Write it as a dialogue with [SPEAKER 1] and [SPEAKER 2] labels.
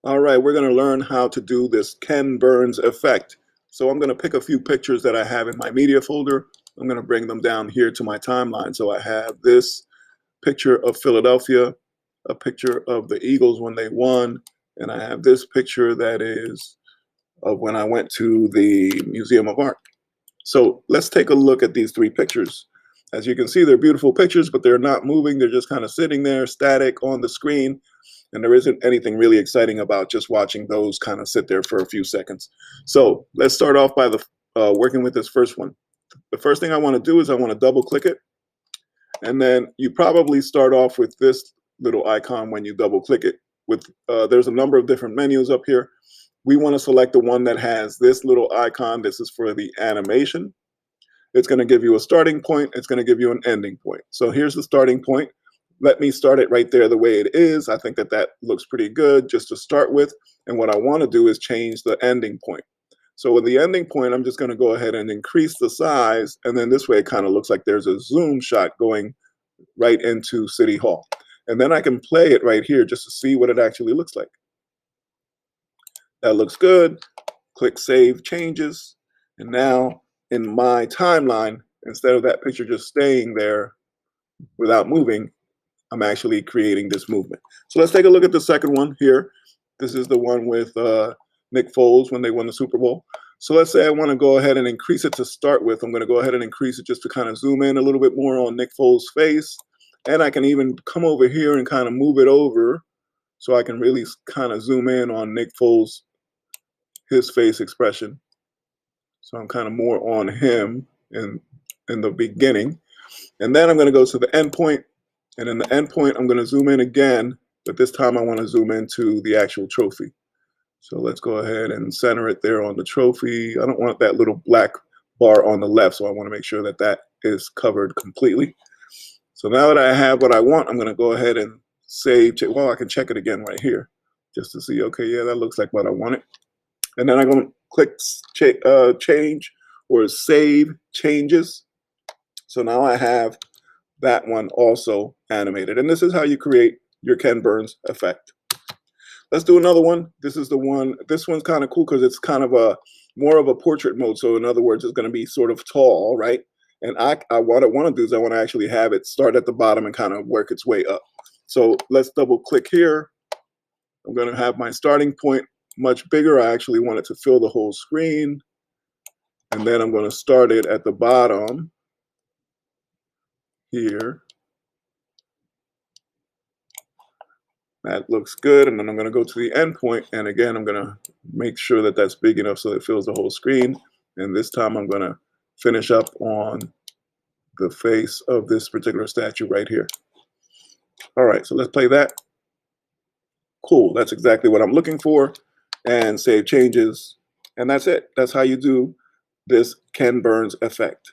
[SPEAKER 1] All right, we're going to learn how to do this Ken Burns effect. So I'm going to pick a few pictures that I have in my media folder. I'm going to bring them down here to my timeline. So I have this picture of Philadelphia, a picture of the Eagles when they won, and I have this picture that is of when I went to the Museum of Art. So let's take a look at these three pictures. As you can see, they're beautiful pictures, but they're not moving. They're just kind of sitting there static on the screen. And there isn't anything really exciting about just watching those kind of sit there for a few seconds. So let's start off by working with this first one. The first thing I want to do is I want to double click it. And then you probably start off with this little icon when you double click it. There's a number of different menus up here. We want to select the one that has this little icon. This is for the animation. It's going to give you a starting point. It's going to give you an ending point. So here's the starting point. Let me start it right there the way it is. I think that that looks pretty good just to start with. And what I want to do is change the ending point. So with the ending point, I'm just going to go ahead and increase the size. And then this way it kind of looks like there's a zoom shot going right into City Hall. And then I can play it right here just to see what it actually looks like. That looks good. Click Save Changes. And now in my timeline, instead of that picture just staying there without moving, I'm actually creating this movement. So let's take a look at the second one here. This is the one with Nick Foles when they won the Super Bowl. So let's say I want to go ahead and increase it to start with. I'm going to go ahead and increase it just to kind of zoom in a little bit more on Nick Foles' face. And I can even come over here and kind of move it over so I can really kind of zoom in on Nick Foles, his face expression. So I'm kind of more on him in the beginning. And then I'm going to go to the end point. And in the end point, I'm going to zoom in again, but this time I want to zoom into the actual trophy. So let's go ahead and center it there on the trophy. I don't want that little black bar on the left, so I want to make sure that that is covered completely. So now that I have what I want, I'm going to go ahead and save. Well, I can check it again right here just to see, okay, yeah, that looks like what I wanted. And then I'm going to click change or save changes. So now I have that one also animated. And this is how you create your Ken Burns effect. Let's do another one. This is the one, this one's kind of cool because it's kind of a more of a portrait mode. So in other words, it's going to be sort of tall, right? And what I want to do is I want to actually have it start at the bottom and kind of work its way up. So let's double click here. I'm going to have my starting point much bigger. I actually want it to fill the whole screen. And then I'm going to start it at the bottom here. That looks good. And then I'm going to go to the end point. And again, I'm going to make sure that that's big enough so it fills the whole screen. And this time I'm going to finish up on the face of this particular statue right here. All right, so let's play that. Cool, that's exactly what I'm looking for. And save changes. And that's it. That's how you do this Ken Burns effect.